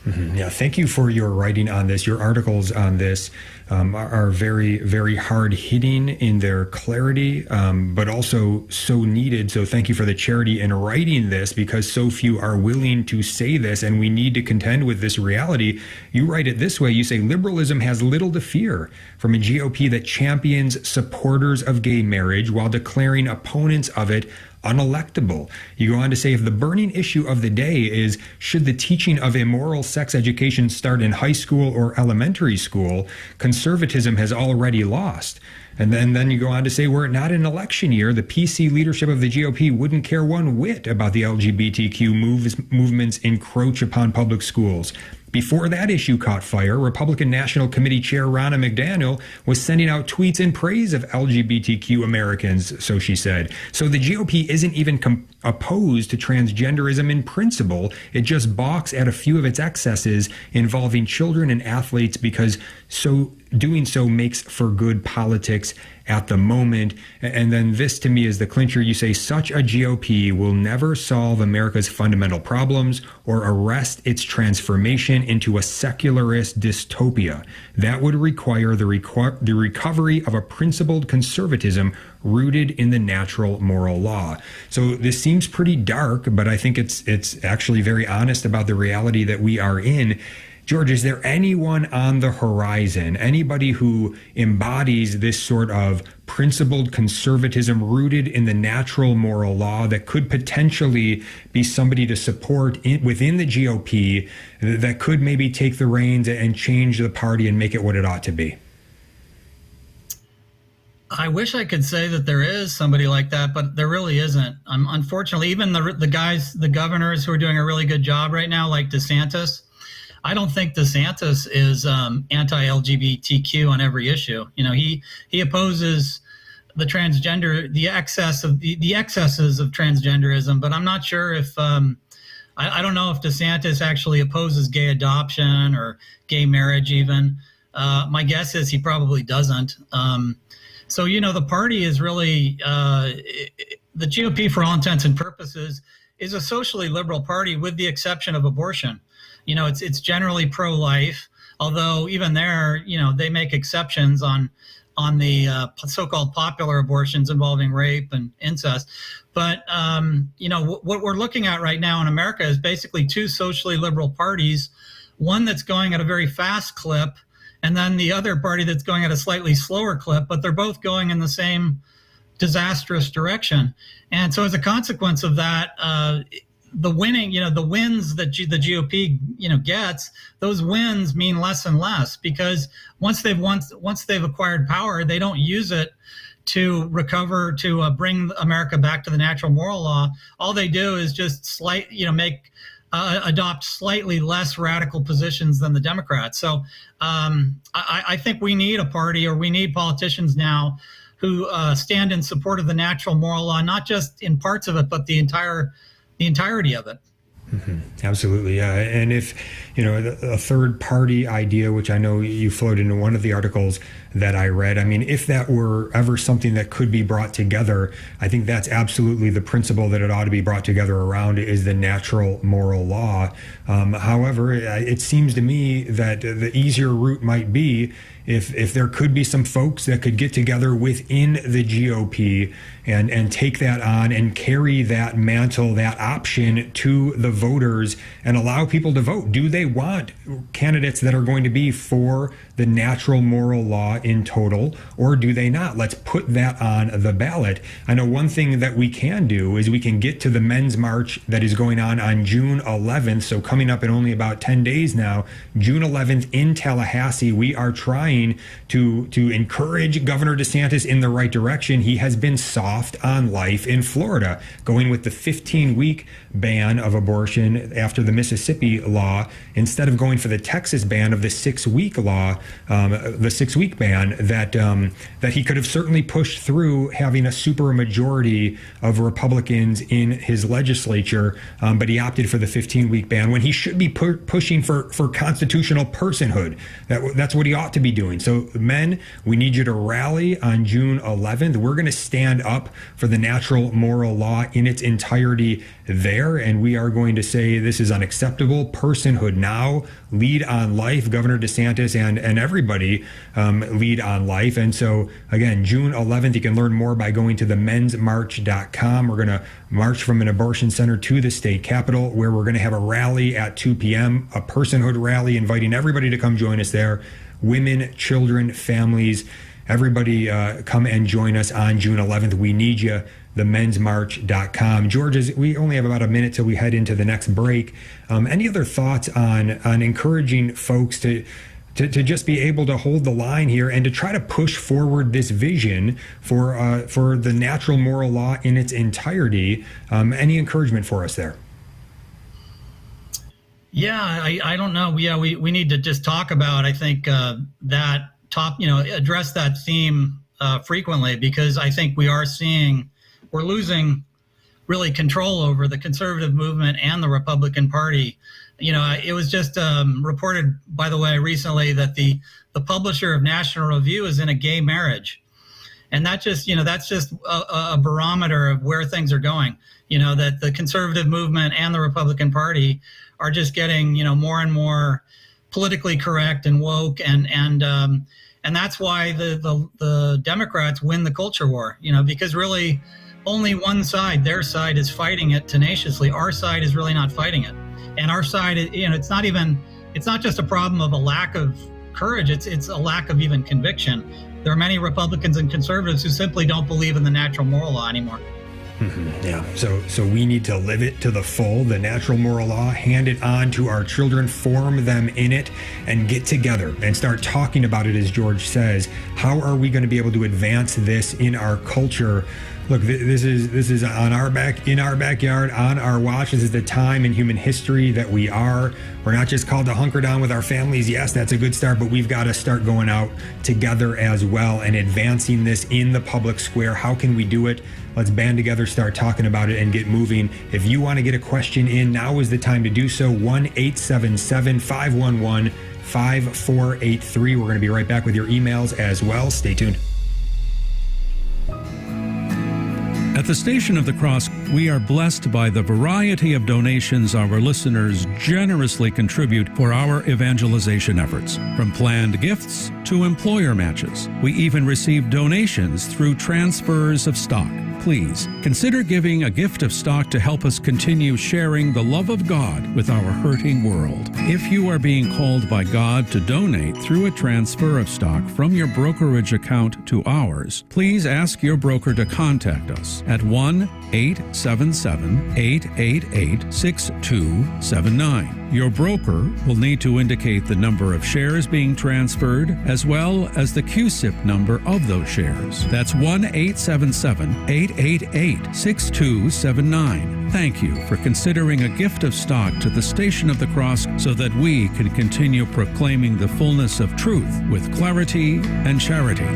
Mm-hmm. Yeah, thank you for your writing on this. Your articles on this are very, very hard-hitting in their clarity, but also so needed. So thank you for the charity in writing this, because so few are willing to say this, and we need to contend with this reality. You write it this way. You say, liberalism has little to fear from a GOP that champions supporters of gay marriage while declaring opponents of it unelectable. You go on to say, if the burning issue of the day is, should the teaching of immoral sex education start in high school or elementary school, conservatism has already lost. And then you go on to say, were it not an election year, the PC leadership of the GOP wouldn't care one whit about the LGBTQ movement's encroach upon public schools. Before that issue caught fire, Republican National Committee Chair Ronna McDaniel was sending out tweets in praise of LGBTQ Americans, so she said. So the GOP isn't even opposed to transgenderism in principle. It just balks at a few of its excesses involving children and athletes because so doing so makes for good politics at the moment. And then this to me is the clincher. You say such a GOP will never solve America's fundamental problems or arrest its transformation into a secularist dystopia. That would require the recovery of a principled conservatism rooted in the natural moral law. So this seems pretty dark, but I think it's actually very honest about the reality that we are in. George, is there anyone on the horizon, anybody who embodies this sort of principled conservatism rooted in the natural moral law that could potentially be somebody to support within the GOP that could maybe take the reins and change the party and make it what it ought to be? I wish I could say that there is somebody like that, but there really isn't. Unfortunately, even the governors who are doing a really good job right now, like DeSantis, I don't think DeSantis is anti-LGBTQ on every issue. You know, he opposes the transgender, the excesses of transgenderism, but I'm not sure if I don't know if DeSantis actually opposes gay adoption or gay marriage even. My guess is he probably doesn't. So, you know, the party is really the GOP, for all intents and purposes, is a socially liberal party with the exception of abortion. You know, it's generally pro-life, although even there, you know, they make exceptions on the so-called popular abortions involving rape and incest. But, you know, what we're looking at right now in America is basically two socially liberal parties, one that's going at a very fast clip, and then the other party that's going at a slightly slower clip, but they're both going in the same disastrous direction. And so as a consequence of that, the wins that the GOP, you know, gets, those wins mean less and less, because once they've acquired power, they don't use it to recover, to bring America back to the natural moral law. All they do is just adopt slightly less radical positions than the Democrats. So I think we need a party, or we need politicians now who stand in support of the natural moral law, not just in parts of it, but the entirety of it. Mm-hmm. Absolutely, yeah. And if, you know, a third party idea, which I know you floated into one of the articles that I read, I mean, if that were ever something that could be brought together, I think that's absolutely the principle that it ought to be brought together around, is the natural moral law. However, it seems to me that the easier route might be if there could be some folks that could get together within the GOP and take that on and carry that mantle, that option to the voters and allow people to vote. Do they want candidates that are going to be for the natural moral law in total, or do they not? Let's put that on the ballot. I know one thing that we can do is we can get to the men's march that is going on June 11th. So coming up in only about 10 days now, June 11th in Tallahassee, we are trying to encourage Governor DeSantis in the right direction. He has been soft on life in Florida, going with the 15-week ban of abortion after the Mississippi law, instead of going for the Texas ban of the 6-week law, the 6-week ban that he could have certainly pushed through, having a super majority of Republicans in his legislature, but he opted for the 15-week ban when he should be pushing for constitutional personhood. That's what he ought to be doing. So men, we need you to rally on June 11th. We're going to stand up for the natural moral law in its entirety there, and we are going to say this is unacceptable. Personhood now, lead on life. Governor DeSantis and everybody lead on life. And so again, June 11th, you can learn more by going to themensmarch.com. We're going to march from an abortion center to the state capitol, where we're going to have a rally at 2 p.m., a personhood rally, inviting everybody to come join us there. Women, children, families, everybody come and join us on June 11th. We need you. Themensmarch.com. George, we only have about a minute till we head into the next break. Any other thoughts on encouraging folks to just be able to hold the line here and to try to push forward this vision for the natural moral law in its entirety? Any encouragement for us there? Yeah, I don't know. Yeah, we need to just talk about, I think, address that theme frequently, because I think we're losing really control over the conservative movement and the Republican Party It was just reported, by the way, recently that the publisher of National Review is in a gay marriage. And that's just a barometer of where things are going. That the conservative movement and the Republican Party are just getting, more and more politically correct and woke, and that's why the Democrats win the culture war. Because really only one side, their side, is fighting it tenaciously. Our side is really not fighting it, and our side, it's not just a problem of a lack of courage. It's a lack of even conviction. There are many Republicans and conservatives who simply don't believe in the natural moral law anymore. Mm-hmm. Yeah. So we need to live it to the full, the natural moral law, hand it on to our children, form them in it, and get together and start talking about it, as George says. How are we going to be able to advance this in our culture? Look, this is in our backyard, on our watch. This is the time in human history that we're not just called to hunker down with our families. Yes, that's a good start, but we've got to start going out together as well and advancing this in the public square. How can we do it? Let's band together, start talking about it, and get moving. If you want to get a question in, now is the time to do so. 1-877-511-5483. We're going to be right back with your emails as well. Stay tuned. At the Station of the Cross, we are blessed by the variety of donations our listeners generously contribute for our evangelization efforts. From planned gifts to employer matches, we even receive donations through transfers of stock. Please consider giving a gift of stock to help us continue sharing the love of God with our hurting world. If you are being called by God to donate through a transfer of stock from your brokerage account to ours, please ask your broker to contact us at 1-877-888-6279. Your broker will need to indicate the number of shares being transferred as well as the QSIP number of those shares. That's 1-877-888-6279. Thank you for considering a gift of stock to the Station of the Cross so that we can continue proclaiming the fullness of truth with clarity and charity.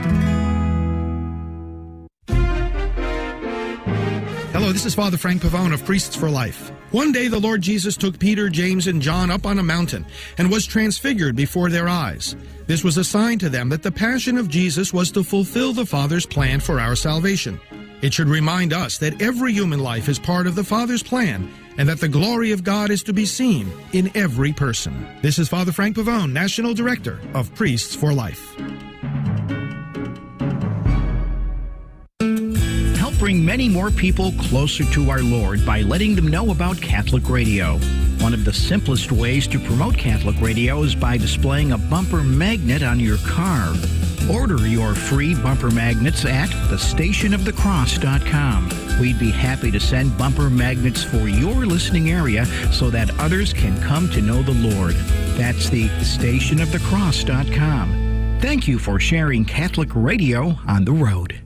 Hello, this is Father Frank Pavone of Priests for Life. One day the Lord Jesus took Peter, James, and John up on a mountain and was transfigured before their eyes. This was a sign to them that the passion of Jesus was to fulfill the Father's plan for our salvation. It should remind us that every human life is part of the Father's plan and that the glory of God is to be seen in every person. This is Father Frank Pavone, National Director of Priests for Life. Bring many more people closer to our Lord by letting them know about Catholic Radio. One of the simplest ways to promote Catholic Radio is by displaying a bumper magnet on your car. Order your free bumper magnets at thestationofthecross.com. We'd be happy to send bumper magnets for your listening area so that others can come to know the Lord. That's the stationofthecross.com. Thank you for sharing Catholic Radio on the road.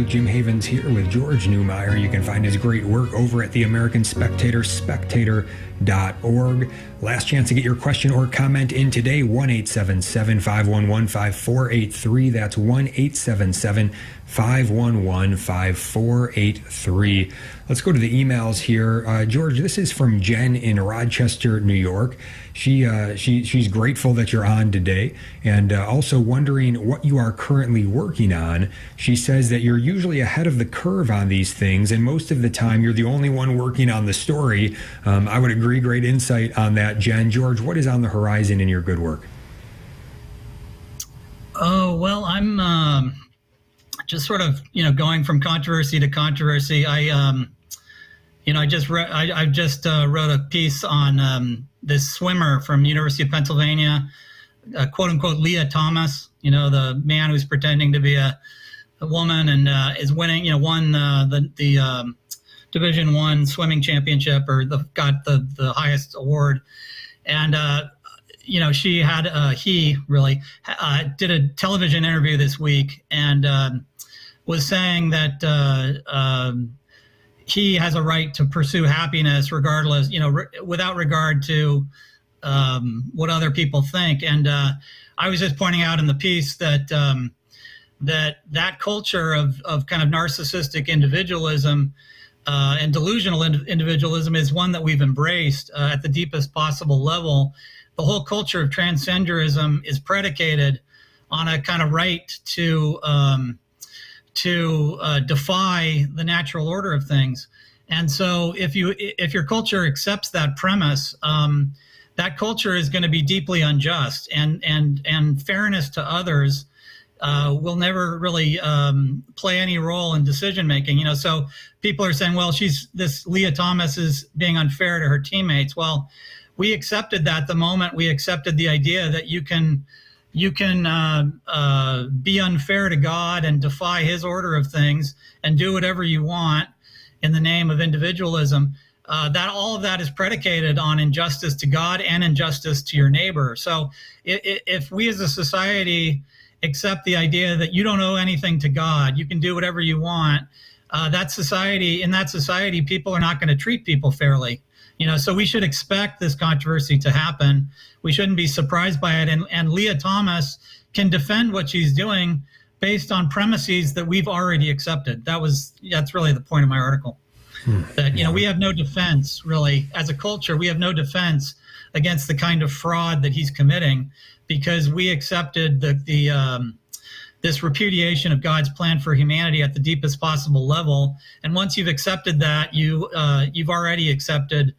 Jim Havens here with George Neumayr. You can find his great work over at the American Spectator, spectator.org. Last chance to get your question or comment in today, 1-877-511-5483. That's 1-877-511-5483. Let's go to the emails here. George, this is from Jen in Rochester, New York. She's grateful that you're on today and also wondering what you are currently working on. She says that you're usually ahead of the curve on these things, and most of the time you're the only one working on the story. I would agree. Great insight on that, Jen. George, what is on the horizon in your good work? Oh, well, I'm just sort of, going from controversy to controversy. I just wrote a piece on this swimmer from University of Pennsylvania, quote unquote Leah Thomas. The man who's pretending to be a woman and is winning. Won the Division I swimming championship, or got the highest award, and she had he really did a television interview this week and was saying that he has a right to pursue happiness regardless, without regard to what other people think. And I was just pointing out in the piece that that culture of kind of narcissistic individualism and delusional individualism is one that we've embraced at the deepest possible level. The whole culture of transgenderism is predicated on a kind of right to defy the natural order of things. And so if your culture accepts that premise, that culture is going to be deeply unjust, and fairness to others will never really play any role in decision making. So people are saying, well, Leah Thomas is being unfair to her teammates. Well, we accepted that the moment we accepted the idea that you can be unfair to God and defy his order of things and do whatever you want in the name of individualism. That all of that is predicated on injustice to God and injustice to your neighbor. So if we as a society accept the idea that you don't owe anything to God, you can do whatever you want, in that society, people are not going to treat people fairly. So we should expect this controversy to happen. We shouldn't be surprised by it. And Leah Thomas can defend what she's doing based on premises that we've already accepted. That's really the point of my article. That, we have no defense, really, as a culture. We have no defense against the kind of fraud that he's committing, because we accepted this repudiation of God's plan for humanity at the deepest possible level. And once you've accepted that, you've already accepted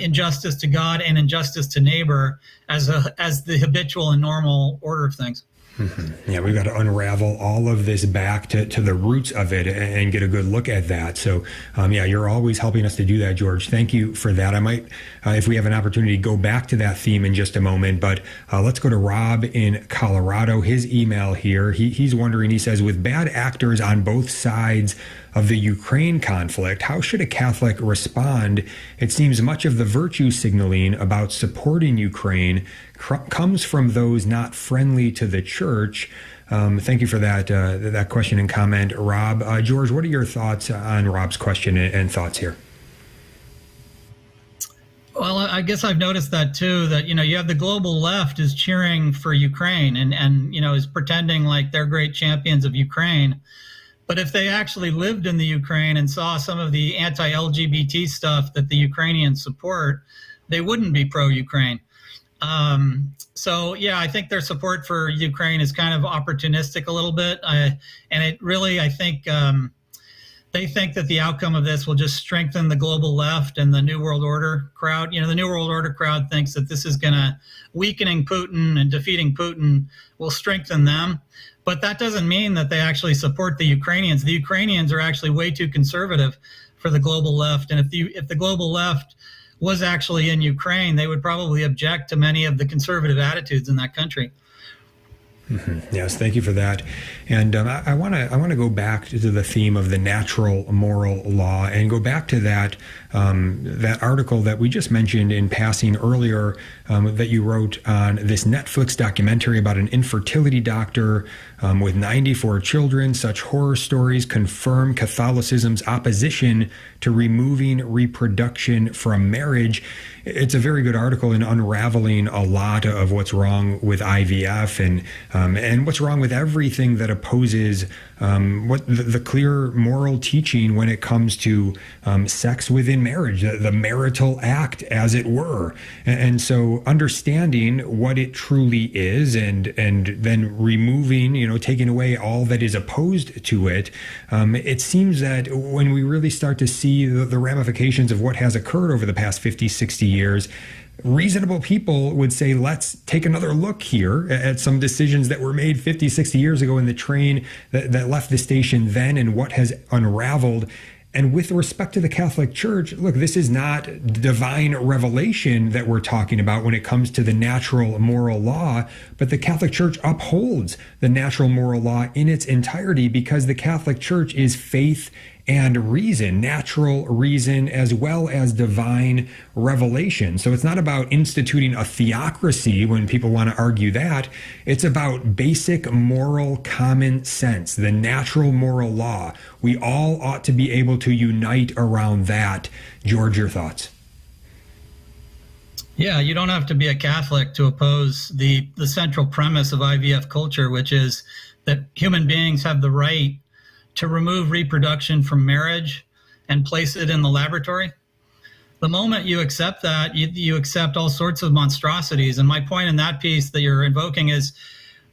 injustice to God and injustice to neighbor as the habitual and normal order of things. Mm-hmm. Yeah, we've got to unravel all of this back to the roots of it and get a good look at that. So, you're always helping us to do that, George. Thank you for that. I might, if we have an opportunity, go back to that theme in just a moment. But let's go to Rob in Colorado. His email here, he's wondering, he says, with bad actors on both sides of the Ukraine conflict, how should a Catholic respond? It seems much of the virtue signaling about supporting Ukraine comes from those not friendly to the church. Thank you for that question and comment, Rob. George, what are your thoughts on Rob's question and thoughts here? Well, I guess I've noticed that too, that, you have the global left is cheering for Ukraine and is pretending like they're great champions of Ukraine. But if they actually lived in the Ukraine and saw some of the anti-LGBT stuff that the Ukrainians support, they wouldn't be pro-Ukraine. I think their support for Ukraine is kind of opportunistic a little bit. I think they think that the outcome of this will just strengthen the global left and the New World Order crowd. The New World Order crowd thinks that this is going to weakening Putin and defeating Putin will strengthen them. But that doesn't mean that they actually support the Ukrainians. The Ukrainians are actually way too conservative for the global left. And if the global left was actually in Ukraine, they would probably object to many of the conservative attitudes in that country. Mm-hmm. Yes, thank you for that. And I want to go back to the theme of the natural moral law and go back to that article that we just mentioned in passing earlier that you wrote on this Netflix documentary about an infertility doctor with 94 children. Such horror stories confirm Catholicism's opposition to removing reproduction from marriage. It's a very good article in unraveling a lot of what's wrong with IVF and what's wrong with everything that opposes what the clear moral teaching when it comes to sex within marriage, the marital act, as it were. And so understanding what it truly is and then removing, taking away all that is opposed to it, it seems that when we really start to see the ramifications of what has occurred over the past 50, 60 years, reasonable people would say, let's take another look here at some decisions that were made 50, 60 years ago in the train that left the station then and what has unraveled. And with respect to the Catholic Church, look, this is not divine revelation that we're talking about when it comes to the natural moral law, but the Catholic Church upholds the natural moral law in its entirety because the Catholic Church is faith and reason, natural reason, as well as divine revelation. So it's not about instituting a theocracy when people want to argue that. It's about basic moral common sense, the natural moral law. We all ought to be able to unite around that. George, your thoughts? Yeah, you don't have to be a Catholic to oppose the central premise of IVF culture, which is that human beings have the right to remove reproduction from marriage and place it in the laboratory. The moment you accept that, you accept all sorts of monstrosities. And my point in that piece that you're invoking is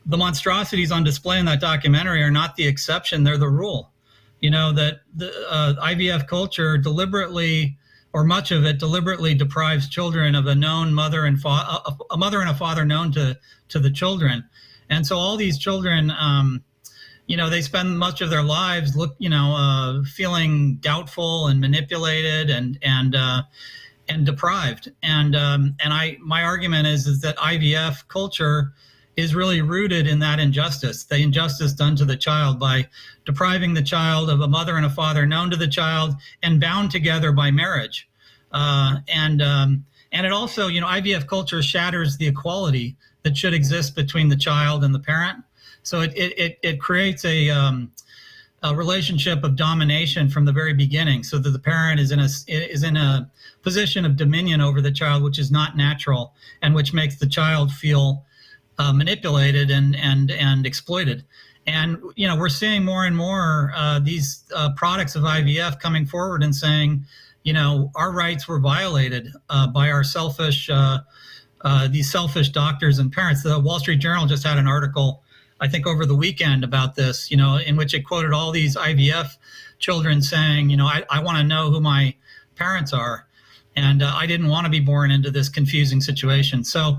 the monstrosities on display in that documentary are not the exception, they're the rule. You know, that the IVF culture deliberately, or much of it deliberately, deprives children of a known mother and a mother and a father known to the children. And so all these children, they spend much of their lives feeling doubtful and manipulated and deprived. And my argument is that IVF culture is really rooted in that injustice, the injustice done to the child by depriving the child of a mother and a father known to the child and bound together by marriage. And it also, IVF culture shatters the equality that should exist between the child and the parent. So it creates a relationship of domination from the very beginning, so that the parent is in a position of dominion over the child, which is not natural, and which makes the child feel manipulated and exploited. And we're seeing more and more these products of IVF coming forward and saying, our rights were violated by our these selfish doctors and parents. The Wall Street Journal just had an article, I think over the weekend, about this, in which it quoted all these IVF children saying, I want to know who my parents are. And I didn't want to be born into this confusing situation. So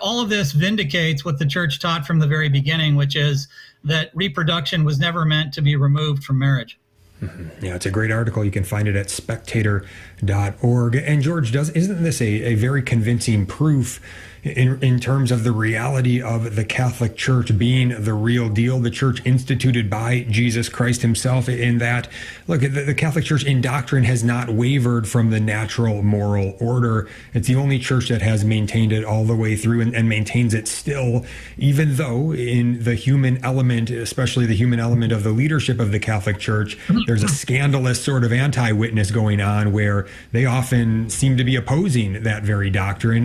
all of this vindicates what the church taught from the very beginning, which is that reproduction was never meant to be removed from marriage. Mm-hmm. Yeah, it's a great article. You can find it at spectator.org. And George, isn't this a very convincing proof in terms of the reality of the Catholic Church being the real deal, the church instituted by Jesus Christ himself, in that, look, the Catholic Church in doctrine has not wavered from the natural moral order. It's the only church that has maintained it all the way through and maintains it still, even though in the human element, especially the human element of the leadership of the Catholic Church, there's a scandalous sort of anti-witness going on where they often seem to be opposing that very doctrine,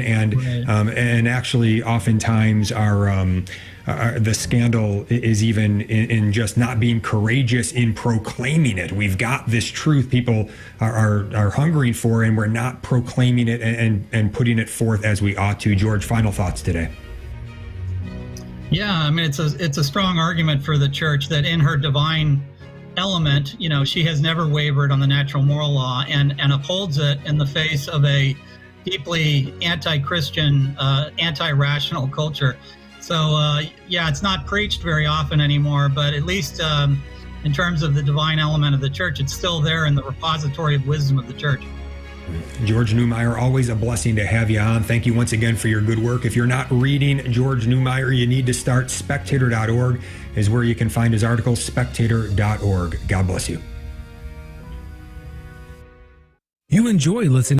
and actually oftentimes the scandal is even in just not being courageous in proclaiming it. We've got this truth people are hungering for, and we're not proclaiming it and putting it forth as we ought to. George, final thoughts today. Yeah, I mean, it's a strong argument for the church that in her divine element, she has never wavered on the natural moral law and upholds it in the face of a deeply anti-Christian, anti-rational culture. So, it's not preached very often anymore, but at least in terms of the divine element of the church, it's still there in the repository of wisdom of the church. George Neumayr, always a blessing to have you on. Thank you once again for your good work. If you're not reading George Neumayr, you need to start. Spectator.org is where you can find his articles, spectator.org. God bless you. You enjoy listening